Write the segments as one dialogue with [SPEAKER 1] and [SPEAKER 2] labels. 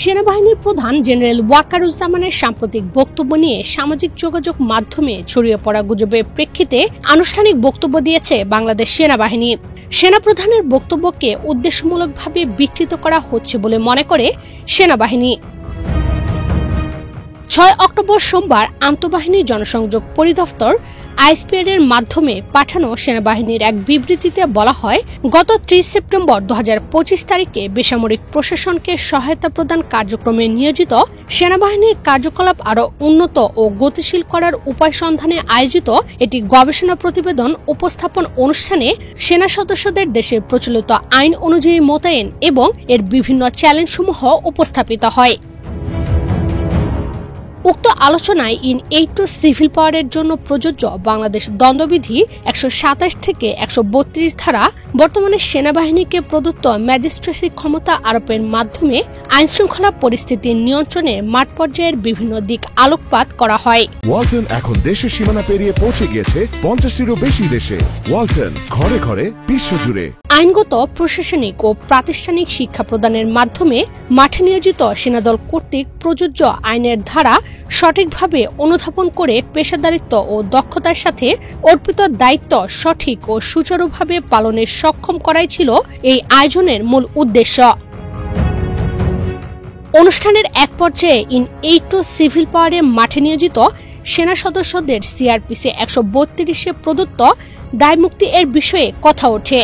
[SPEAKER 1] সেনাবাহিনীর প্রধান জেনারেল ওয়াকারুজ্জামানের সাম্প্রতিক বক্তব্য নিয়ে সামাজিক যোগাযোগ মাধ্যমে ছড়িয়ে পড়া গুজবের প্রেক্ষিতে আনুষ্ঠানিক বক্তব্য দিয়েছে বাংলাদেশ সেনাবাহিনী। সেনাপ্রধানের বক্তব্যকে উদ্দেশ্যমূলকভাবে বিকৃত করা হচ্ছে বলে মনে করে সেনাবাহিনী। 6 অক্টোবর সোমবার আন্তঃবাহিনী জনসংযোগ পরিদপ্তর আইএসপিআর এর মাধ্যমে পাঠানো সেনাবাহিনীর এক বিবৃতিতে বলা হয়, গত 30 সেপ্টেম্বর 2025 তারিখে বেসামরিক প্রশাসনকে সহায়তা প্রদান কার্যক্রমে নিয়োজিত সেনাবাহিনীর কার্যকলাপ আরও উন্নত ও গতিশীল করার উপায় সন্ধানে আয়োজিত একটি গবেষণা প্রতিবেদন উপস্থাপন অনুষ্ঠানে সেনা সদস্যদের দেশের প্রচলিত আইন অনুযায়ী মোতায়েন এবং এর বিভিন্ন চ্যালেঞ্জসমূহ উপস্থাপিত হয়। উক্ত আলোচনায় ইন এইড টু সিভিল পাওয়ারের জন্য প্রযোজ্য বাংলাদেশ দণ্ডবিধি 127 থেকে 132 ধারা বর্তমানে সেনাবাহিনীকে প্রদত্ত ম্যাজিস্ট্রেসি ক্ষমতা আরোপের মাধ্যমে আইনশৃঙ্খলা পরিস্থিতি নিয়ন্ত্রণে মাঠ পর্যায়ের বিভিন্ন দিক আলোকপাত করা হয়।
[SPEAKER 2] ওয়ালটন এখন দেশের সীমানা পেরিয়ে পৌঁছে গিয়েছে 50টিরও বেশি দেশে। ওয়ালটন, ঘরে ঘরে, বিশ্বজুড়ে।
[SPEAKER 1] আইনগত, প্রশাসনিক ও প্রাতিষ্ঠানিক শিক্ষা প্রদানের মাধ্যমে মাঠে নিয়োজিত সেনাদল কর্তৃক প্রযোজ্য আইনের ধারা সঠিকভাবে অনুধাবন করে পেশাদারিত্ব ও দক্ষতার সাথে অর্পিত দায়িত্ব সঠিক ও সুচারুভাবে পালনের সক্ষম করাই ছিল এই আয়োজনের মূল উদ্দেশ্য। অনুষ্ঠানের এক পর্যায়ে ইন এইড টু সিভিল পাওয়ারে মাঠে নিয়োজিত সেনা সদস্যদের সিআরপিসি 132-এ প্রদত্ত দায়মুক্তি এর বিষয়ে কথা ওঠে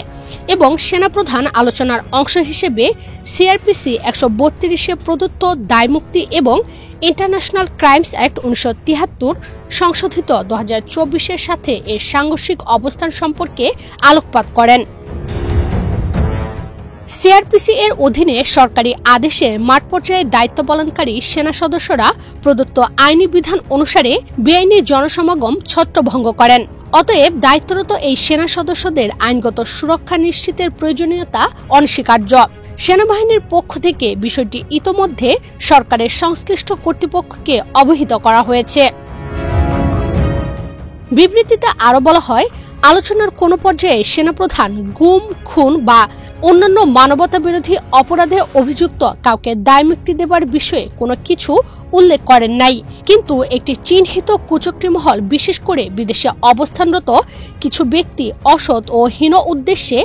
[SPEAKER 1] এবং সেনাপ্রধান আলোচনার অংশ হিসেবে সিআরপিসি 132-এ প্রদত্ত দায়মুক্তি এবং ইন্টারন্যাশনাল ক্রাইমস অ্যাক্ট 1973 সংশোধিত 2024-এর সাথে এর সাংঘর্ষিক অবস্থান সম্পর্কে আলোকপাত করেন। সিআরপিসি এর অধীনে সরকারি আদেশে মাঠ পর্যায়ে দায়িত্ব পালনকারী সেনা সদস্যরা প্রদত্ত আইনি বিধান অনুসারে বেআইনি জনসমাগম ছত্রভঙ্গ করেন। অতএব দায়িত্বরত এই সেনা সদস্যদের আইনগত সুরক্ষা নিশ্চিতের প্রয়োজনীয়তা অনস্বীকার্য। সেনাবাহিনীর পক্ষ থেকে বিষয়টি ইতোমধ্যে সরকারের সংশ্লিষ্ট কর্তৃপক্ষকে অবহিত করা হয়েছে। বিবৃতিতে আরও বলা হয়, আলোচনার কোনো পর্যায়ে সেনাপ্রধান গুম, খুন বা অন্যান্য মানবতা বিরোধী অপরাধে অভিযুক্ত কাউকে দায়মুক্তি দেবার বিষয়ে কোনো কিছু উল্লেখ করেন নাই। কিন্তু একটি চিহ্নিত কুচক্রী মহল, বিশেষ করে বিদেশে অবস্থানরত কিছু ব্যক্তি অসৎ ও হীন উদ্দেশ্যে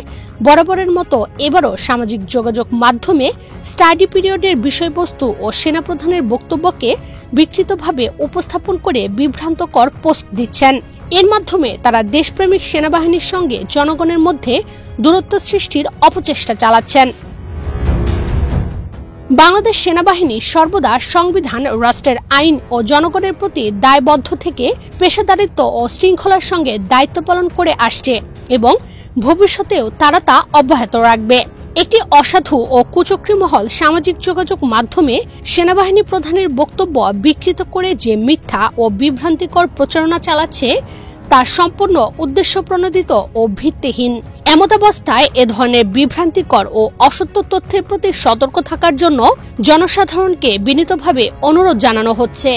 [SPEAKER 1] বরাবরের মতো এবারও সামাজিক যোগাযোগ মাধ্যমে স্টাডি পিরিয়ডের বিষয়বস্তু ও সেনাপ্রধানের বক্তব্যকে বিকৃতভাবে উপস্থাপন করে বিভ্রান্তকর পোস্ট দিচ্ছেন। এর মাধ্যমে তারা দেশপ্রেমিক সেনাবাহিনীর সঙ্গে জনগণের মধ্যে দূরত্ব সৃষ্টির অপচেষ্টা চালাচ্ছেন। বাংলাদেশ সেনাবাহিনী সর্বদা সংবিধান, রাষ্ট্রের আইন ও জনগণের প্রতি দায়বদ্ধ থেকে পেশাদারিত্ব ও শৃঙ্খলার সঙ্গে দায়িত্ব পালন করে আসছে এবং ভবিষ্যতেও তারা তা অব্যাহত রাখবে। একটি অসাধু ও কুচক্রী মহল সামাজিক যোগাযোগ মাধ্যমে সেনাবাহিনী প্রধানের বক্তব্য বিকৃত করে যে মিথ্যা ও বিভ্রান্তিকর প্রচারণা চালাচ্ছে তা সম্পূর্ণ উদ্দেশ্যপ্রণোদিত ও ভিত্তিহীন। এমতাবস্থায় এ ধরনের বিভ্রান্তিকর ও অসত্য তথ্যের প্রতি সতর্ক থাকার জন্য জনসাধারণকে বিনীতভাবে অনুরোধ জানানো হচ্ছে।